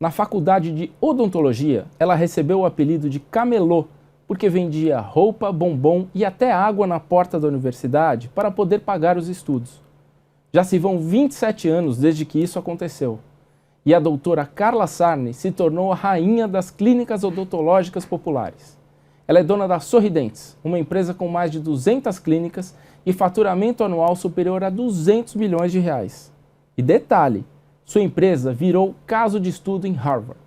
Na faculdade de odontologia, ela recebeu o apelido de camelô, porque vendia roupa, bombom e até água na porta da universidade para poder pagar os estudos. Já se vão 27 anos desde que isso aconteceu. E a doutora Carla Sarni se tornou a rainha das clínicas odontológicas populares. Ela é dona da Sorridentes, uma empresa com mais de 200 clínicas e faturamento anual superior a 200 milhões de reais. E detalhe, sua empresa virou caso de estudo em Harvard.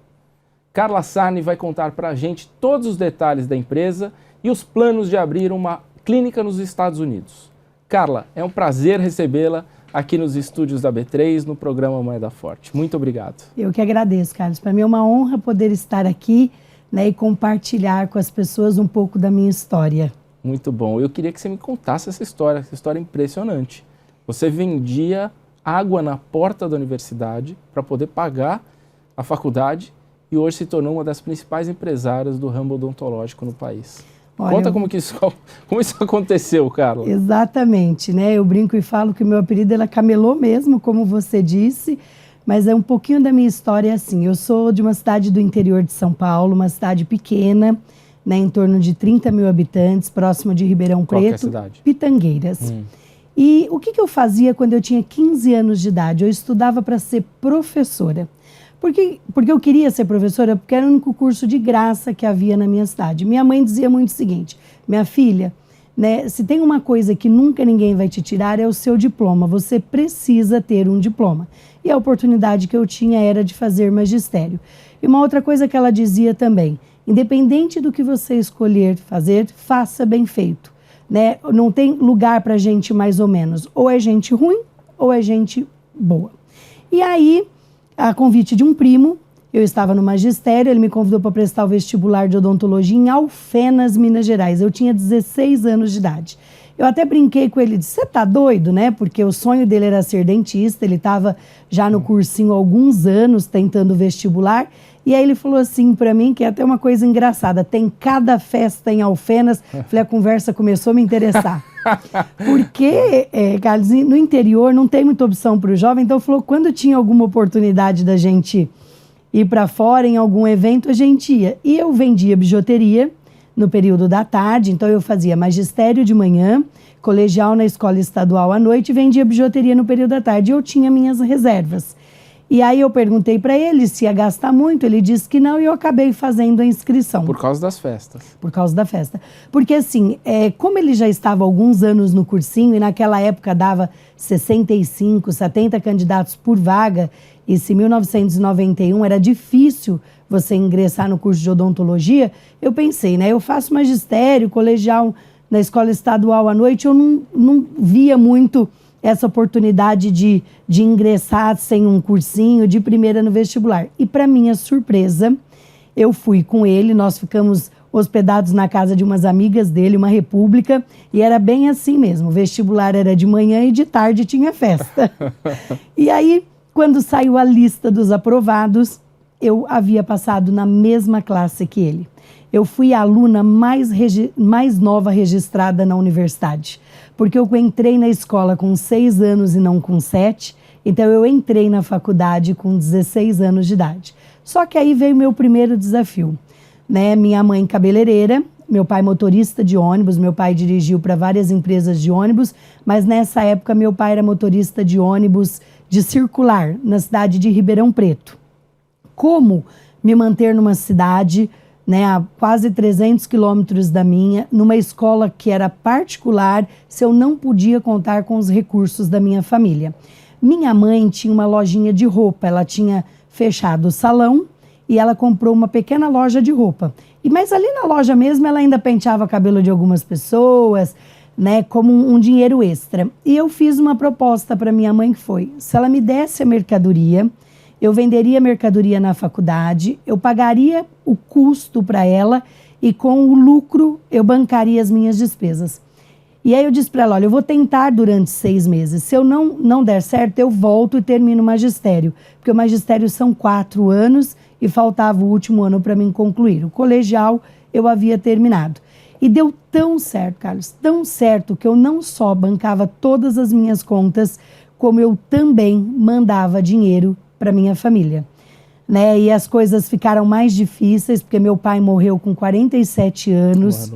Carla Sarni vai contar para a gente todos os detalhes da empresa e os planos de abrir uma clínica nos Estados Unidos. Carla, é um prazer recebê-la aqui nos estúdios da B3, no programa Moeda Forte. Muito obrigado. Eu que agradeço, Carlos. Para mim é uma honra poder estar aqui, né, e compartilhar com as pessoas um pouco da minha história. Muito bom. Eu queria que você me contasse essa história impressionante. Você vendia água na porta da universidade para poder pagar a faculdade e hoje se tornou uma das principais empresárias do ramo odontológico no país. Olha, conta como isso aconteceu, Carla. Exatamente, né? Eu brinco e falo que o meu apelido é camelô mesmo, como você disse, mas é um pouquinho da minha história assim. Eu sou de uma cidade do interior de São Paulo, uma cidade pequena, né, em torno de 30 mil habitantes, próximo de Ribeirão Preto. Qual que é a cidade? Pitangueiras. E o que eu fazia quando eu tinha 15 anos de idade? Eu estudava para ser professora. Porque eu queria ser professora, porque era o único curso de graça que havia na minha cidade. Minha mãe dizia muito o seguinte: minha filha, né, se tem uma coisa que nunca ninguém vai te tirar é o seu diploma, você precisa ter um diploma. E a oportunidade que eu tinha era de fazer magistério. E uma outra coisa que ela dizia também: independente do que você escolher fazer, faça bem feito. Né? Não tem lugar para gente mais ou menos. Ou é gente ruim, ou é gente boa. E aí, a convite de um primo, eu estava no magistério, ele me convidou para prestar o vestibular de odontologia em Alfenas, Minas Gerais. Eu tinha 16 anos de idade. Eu até brinquei com ele, disse: você tá doido, né? Porque o sonho dele era ser dentista, ele estava já no cursinho há alguns anos tentando vestibular. E aí ele falou assim para mim, que é até uma coisa engraçada: tem cada festa em Alfenas. Falei, a conversa começou a me interessar. Porque, Carlos, no interior não tem muita opção para o jovem, então falou, quando tinha alguma oportunidade da gente ir para fora em algum evento, a gente ia. E eu vendia bijuteria no período da tarde, então eu fazia magistério de manhã, colegial na escola estadual à noite e vendia bijuteria no período da tarde. Eu tinha minhas reservas. E aí eu perguntei para ele se ia gastar muito, ele disse que não e eu acabei fazendo a inscrição. Por causa das festas. Por causa da festa. Porque assim, como ele já estava há alguns anos no cursinho e naquela época dava 65, 70 candidatos por vaga, e se em 1991 era difícil você ingressar no curso de odontologia, eu pensei, né, eu faço magistério, colegial na escola estadual à noite, eu não via muito essa oportunidade de ingressar sem um cursinho de primeira no vestibular. E para minha surpresa, eu fui com ele, nós ficamos hospedados na casa de umas amigas dele, uma república, e era bem assim mesmo, o vestibular era de manhã e de tarde tinha festa. E aí, quando saiu a lista dos aprovados, eu havia passado na mesma classe que ele. Eu fui a aluna mais nova registrada na universidade, porque eu entrei na escola com 6 anos e não com 7, então eu entrei na faculdade com 16 anos de idade. Só que aí veio o meu primeiro desafio, né? Minha mãe cabeleireira, meu pai motorista de ônibus, meu pai dirigiu para várias empresas de ônibus, mas nessa época meu pai era motorista de ônibus de circular, na cidade de Ribeirão Preto. Como me manter numa cidade, né, a quase 300 quilômetros da minha, numa escola que era particular, se eu não podia contar com os recursos da minha família? Minha mãe tinha uma lojinha de roupa, ela tinha fechado o salão e ela comprou uma pequena loja de roupa. Mas ali na loja mesmo ela ainda penteava o cabelo de algumas pessoas, né, como um dinheiro extra. E eu fiz uma proposta para minha mãe que foi, se ela me desse a mercadoria, eu venderia a mercadoria na faculdade, eu pagaria o custo para ela e com o lucro eu bancaria as minhas despesas. E aí eu disse para ela, olha, eu vou tentar durante 6 meses, se eu não der certo, eu volto e termino o magistério, porque o magistério são 4 anos e faltava o último ano para mim concluir. O colegial eu havia terminado. E deu tão certo, Carlos, tão certo que eu não só bancava todas as minhas contas, como eu também mandava dinheiro para minha família. né? E as coisas ficaram mais difíceis, porque meu pai morreu com 47 anos,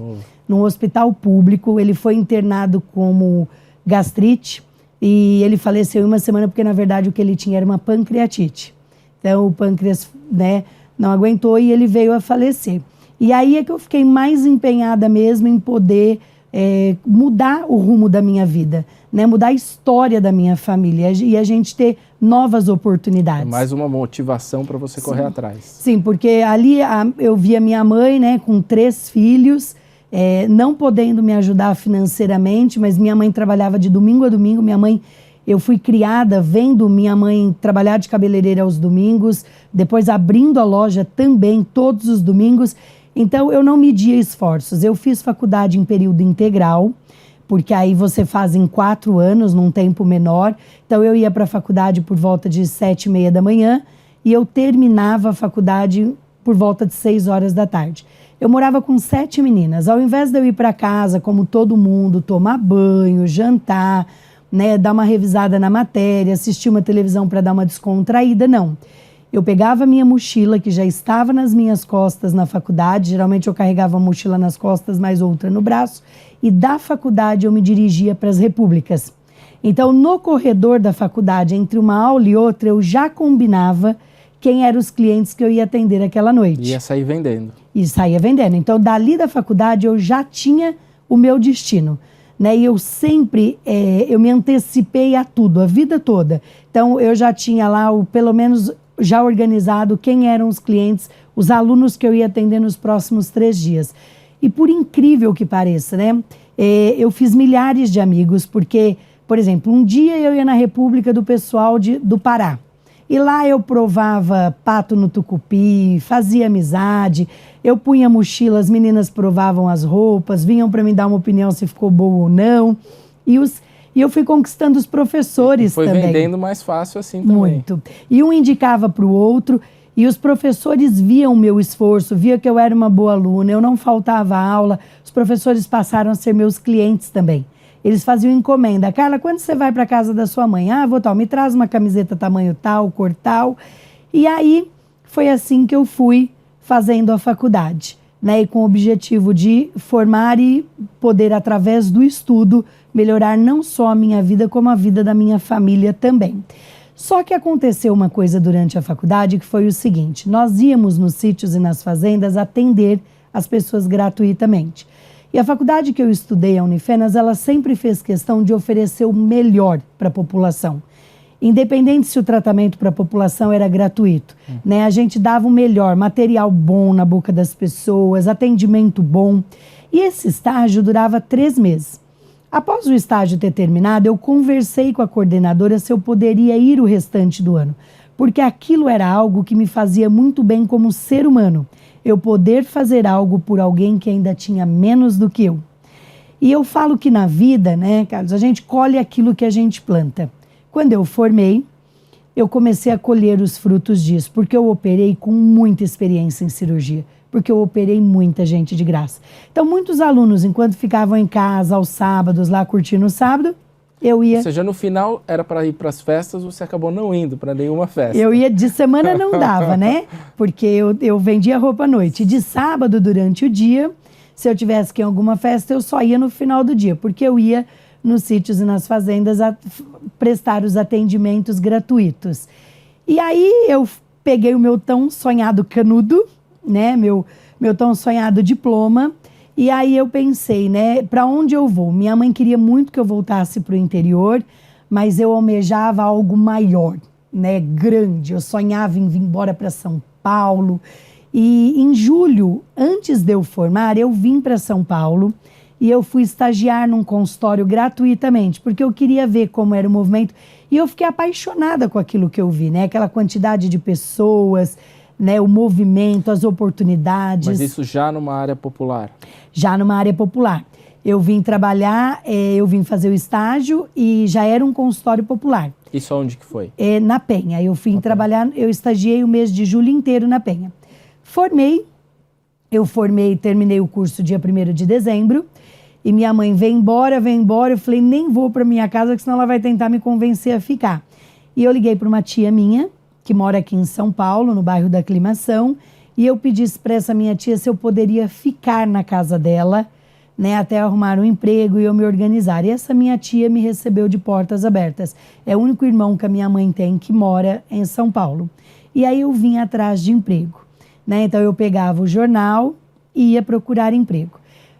num hospital público. Ele foi internado como gastrite e ele faleceu em uma semana, porque na verdade o que ele tinha era uma pancreatite. Então o pâncreas, né, não aguentou e ele veio a falecer. E aí é que eu fiquei mais empenhada mesmo em poder mudar o rumo da minha vida, né? Mudar a história da minha família e a gente ter novas oportunidades. É mais uma motivação para você correr atrás. Sim, porque ali eu via minha mãe, né, com 3 filhos, não podendo me ajudar financeiramente, mas minha mãe trabalhava de domingo a domingo. Eu fui criada vendo minha mãe trabalhar de cabeleireira aos domingos, depois abrindo a loja também todos os domingos. Então, eu não media esforços. Eu fiz faculdade em período integral, porque aí você faz em 4 anos, num tempo menor. Então, eu ia para a faculdade por volta de 7h30 da manhã e eu terminava a faculdade por volta de 6 horas da tarde. Eu morava com 7 meninas. Ao invés de eu ir para casa, como todo mundo, tomar banho, jantar, né, dar uma revisada na matéria, assistir uma televisão para dar uma descontraída, não. Eu pegava a minha mochila, que já estava nas minhas costas na faculdade, geralmente eu carregava a mochila nas costas, mais outra no braço, e da faculdade eu me dirigia para as repúblicas. Então, no corredor da faculdade, entre uma aula e outra, eu já combinava quem eram os clientes que eu ia atender aquela noite. Ia sair vendendo. E saía vendendo. Então, dali da faculdade, eu já tinha o meu destino, né? E eu sempre, eu me antecipei a tudo, a vida toda. Então, eu já tinha lá, pelo menos, já organizado quem eram os clientes, os alunos que eu ia atender nos próximos 3 dias. E por incrível que pareça, né? Eu fiz milhares de amigos, porque, por exemplo, um dia eu ia na República do pessoal do Pará. E lá eu provava pato no tucupi, fazia amizade, eu punha mochila, as meninas provavam as roupas, vinham para me dar uma opinião se ficou boa ou não. E eu fui conquistando os professores também. Foi vendendo mais fácil assim também. Muito. E um indicava para o outro, e os professores viam o meu esforço, via que eu era uma boa aluna, eu não faltava aula. Os professores passaram a ser meus clientes também. Eles faziam encomenda. Carla, quando você vai para a casa da sua mãe? Ah, vou tal, me traz uma camiseta tamanho tal, cor tal. E aí foi assim que eu fui fazendo a faculdade, né? E com o objetivo de formar e poder, através do estudo, melhorar não só a minha vida, como a vida da minha família também. Só que aconteceu uma coisa durante a faculdade que foi o seguinte: nós íamos nos sítios e nas fazendas atender as pessoas gratuitamente. E a faculdade que eu estudei, a Unifenas, ela sempre fez questão de oferecer o melhor para a população. Independente se o tratamento para a população era gratuito, né? A gente dava o melhor, material bom na boca das pessoas, atendimento bom. E esse estágio durava 3 meses. Após o estágio ter terminado, eu conversei com a coordenadora se eu poderia ir o restante do ano, porque aquilo era algo que me fazia muito bem como ser humano. Eu poder fazer algo por alguém que ainda tinha menos do que eu. E eu falo que na vida, né, Carlos, a gente colhe aquilo que a gente planta. Quando eu formei, eu comecei a colher os frutos disso, porque eu operei com muita experiência em cirurgia, porque eu operei muita gente de graça. Então, muitos alunos, enquanto ficavam em casa aos sábados, lá curtindo o sábado, eu ia... Ou seja, no final era para ir para as festas, você acabou não indo para nenhuma festa. Eu ia de semana, não dava, né? Porque eu vendia roupa à noite. De sábado, durante o dia, se eu tivesse que ir em alguma festa, eu só ia no final do dia, porque eu ia nos sítios e nas fazendas a prestar os atendimentos gratuitos. E aí eu peguei o meu tão sonhado canudo, né? Meu tão sonhado diploma. E aí eu pensei, né, para onde eu vou? Minha mãe queria muito que eu voltasse para o interior, mas eu almejava algo maior, né, grande. Eu sonhava em vir embora para São Paulo. E em julho, antes de eu formar, eu vim para São Paulo e eu fui estagiar num consultório gratuitamente, porque eu queria ver como era o movimento. E eu fiquei apaixonada com aquilo que eu vi, né, aquela quantidade de pessoas, né, o movimento, as oportunidades. Mas isso já numa área popular? Já numa área popular. Eu vim trabalhar, eu vim fazer o estágio e já era um consultório popular. Isso onde que foi? Na Penha. Eu vim trabalhar, eu estagiei o mês de julho inteiro na Penha. Terminei o curso dia 1º de dezembro e minha mãe vem embora. Eu falei, nem vou para minha casa, porque senão ela vai tentar me convencer a ficar. E eu liguei para uma tia minha, que mora aqui em São Paulo, no bairro da Aclimação, e eu pedi para essa minha tia se eu poderia ficar na casa dela, né, até arrumar um emprego e eu me organizar. E essa minha tia me recebeu de portas abertas. É o único irmão que a minha mãe tem que mora em São Paulo. E aí eu vim atrás de emprego, né? Então eu pegava o jornal e ia procurar emprego.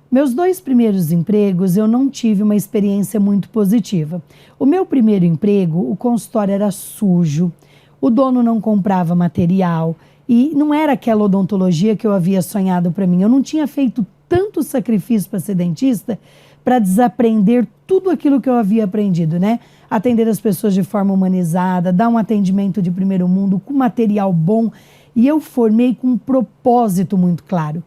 Meus 2 primeiros empregos eu não tive uma experiência muito positiva. O meu primeiro emprego, o consultório era sujo, o dono não comprava material e não era aquela odontologia que eu havia sonhado para mim. Eu não tinha feito tanto sacrifício para ser dentista para desaprender tudo aquilo que eu havia aprendido, né? Atender as pessoas de forma humanizada, dar um atendimento de primeiro mundo, com material bom. E eu formei com um propósito muito claro,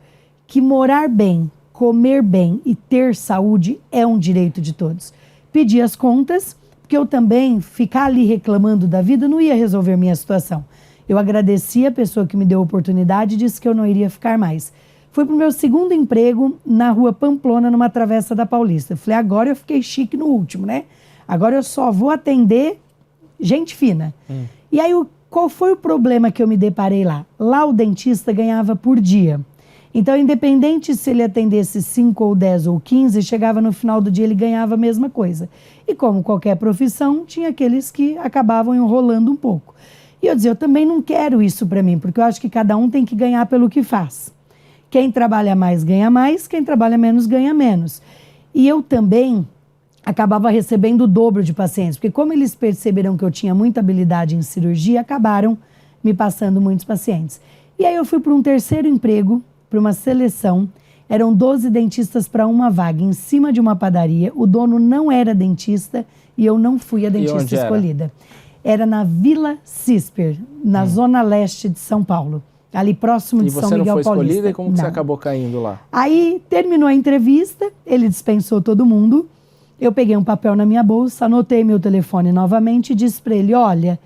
que morar bem, comer bem e ter saúde é um direito de todos. Pedi as contas, porque eu também ficar ali reclamando da vida não ia resolver minha situação. Eu agradeci a pessoa que me deu a oportunidade e disse que eu não iria ficar mais. Fui para o meu segundo emprego na rua Pamplona, numa travessa da Paulista. Falei, agora eu fiquei chique no último, né? Agora eu só vou atender gente fina. E aí, qual foi o problema que eu me deparei lá? Lá o dentista ganhava por dia. Então, independente se ele atendesse 5 ou 10 ou 15, chegava no final do dia ele ganhava a mesma coisa. E como qualquer profissão, tinha aqueles que acabavam enrolando um pouco. E eu dizia, eu também não quero isso para mim, porque eu acho que cada um tem que ganhar pelo que faz. Quem trabalha mais ganha mais, quem trabalha menos ganha menos. E eu também acabava recebendo o dobro de pacientes, porque como eles perceberam que eu tinha muita habilidade em cirurgia, acabaram me passando muitos pacientes. E aí eu fui para um terceiro emprego, para uma seleção, eram 12 dentistas para uma vaga, em cima de uma padaria, o dono não era dentista e eu não fui a dentista escolhida. Era na Vila Cisper, na zona leste de São Paulo. Ali próximo de São Miguel Paulista. E você não foi escolhida e como que você acabou caindo lá? Aí terminou a entrevista, ele dispensou todo mundo, eu peguei um papel na minha bolsa, anotei meu telefone novamente e disse para ele, olha,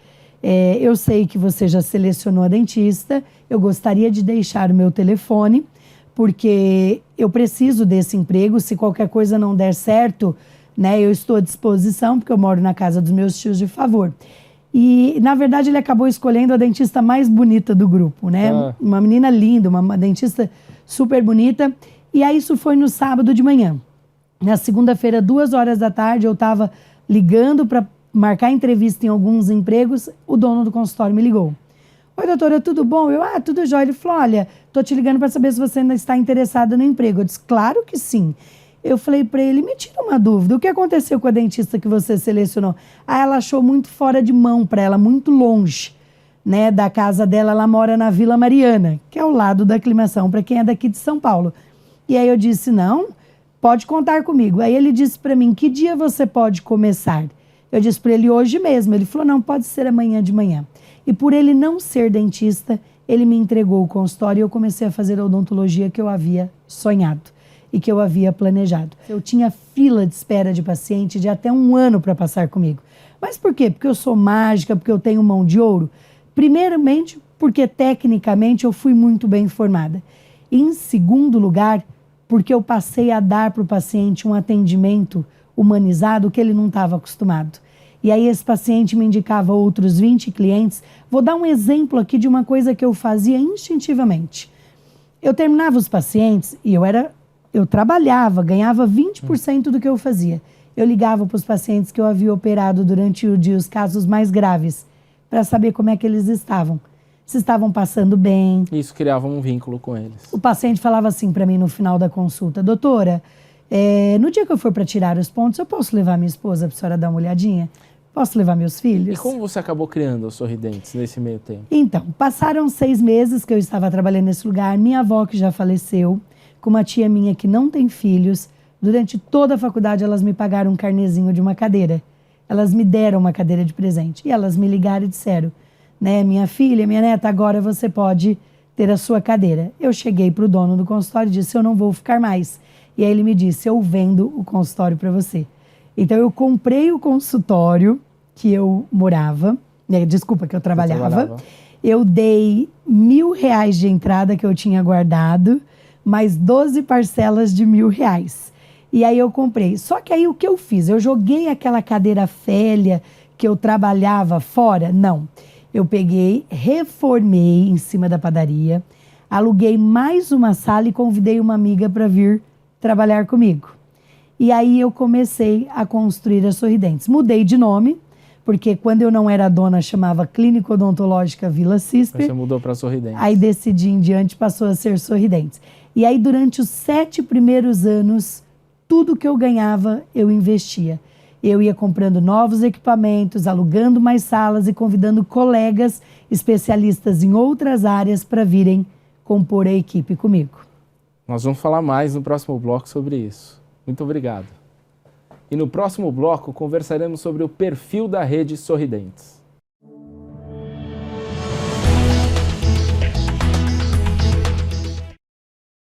eu sei que você já selecionou a dentista, eu gostaria de deixar o meu telefone, porque eu preciso desse emprego, se qualquer coisa não der certo, né, eu estou à disposição, porque eu moro na casa dos meus tios de favor. E, na verdade, ele acabou escolhendo a dentista mais bonita do grupo, né? Uma menina linda, uma dentista super bonita. E aí isso foi no sábado de manhã. Na segunda-feira, 2h da tarde, eu estava ligando para marcar entrevista em alguns empregos, o dono do consultório me ligou. Oi, doutora, tudo bom? Eu, tudo jóia. Ele falou, olha, tô te ligando para saber se você ainda está interessada no emprego. Eu disse, claro que sim. Eu falei para ele, me tira uma dúvida, o que aconteceu com a dentista que você selecionou? Ela achou muito fora de mão para ela, muito longe, né, da casa dela. Ela mora na Vila Mariana, que é ao lado da Aclimação, para quem é daqui de São Paulo. E aí eu disse, não, pode contar comigo. Aí ele disse para mim, que dia você pode começar? Eu disse para ele, hoje mesmo. Ele falou, não, pode ser amanhã de manhã. E por ele não ser dentista, ele me entregou o consultório e eu comecei a fazer a odontologia que eu havia sonhado e que eu havia planejado. Eu tinha fila de espera de paciente de até 1 ano para passar comigo. Mas por quê? Porque eu sou mágica, porque eu tenho mão de ouro? Primeiramente, porque tecnicamente eu fui muito bem informada. Em segundo lugar, porque eu passei a dar para o paciente um atendimento humanizado que ele não estava acostumado. E aí esse paciente me indicava outros 20 clientes. Vou dar um exemplo aqui de uma coisa que eu fazia instintivamente. Eu terminava os pacientes e eu trabalhava, ganhava 20% do que eu fazia. Eu ligava para os pacientes que eu havia operado durante o dia, os casos mais graves, para saber como é que eles estavam. Se estavam passando bem. Isso criava um vínculo com eles. O paciente falava assim para mim no final da consulta, doutora, no dia que eu for para tirar os pontos, eu posso levar minha esposa para a senhora dar uma olhadinha? Posso levar meus filhos? E como você acabou criando os Sorridentes nesse meio tempo? Então, passaram 6 meses que eu estava trabalhando nesse lugar, minha avó que já faleceu, com uma tia minha que não tem filhos, durante toda a faculdade elas me pagaram um carnezinho de uma cadeira. Elas me deram uma cadeira de presente. E elas me ligaram e disseram, né, minha filha, minha neta, agora você pode ter a sua cadeira. Eu cheguei para o dono do consultório e disse, eu não vou ficar mais. E aí ele me disse, eu vendo o consultório para você. Então eu comprei o consultório que eu morava, desculpa, que eu trabalhava. Eu dei R$1.000 de entrada que eu tinha guardado, mais 12 parcelas de R$1.000. E aí eu comprei. Só que aí o que eu fiz? Eu joguei aquela cadeira velha que eu trabalhava fora? Não. eu peguei, reformei em cima da padaria, aluguei mais uma sala e convidei uma amiga para vir trabalhar comigo. E aí eu comecei a construir a Sorridentes. Mudei de nome, porque quando eu não era dona chamava Clínica Odontológica Vila Cisper. Você mudou para Sorridentes. Aí decidi em diante, passou a ser Sorridentes. E aí durante os 7 primeiros anos, tudo que eu ganhava eu investia. Eu ia comprando novos equipamentos, alugando mais salas e convidando colegas especialistas em outras áreas para virem compor a equipe comigo. Nós vamos falar mais no próximo bloco sobre isso. Muito obrigado. E no próximo bloco conversaremos sobre o perfil da rede Sorridentes.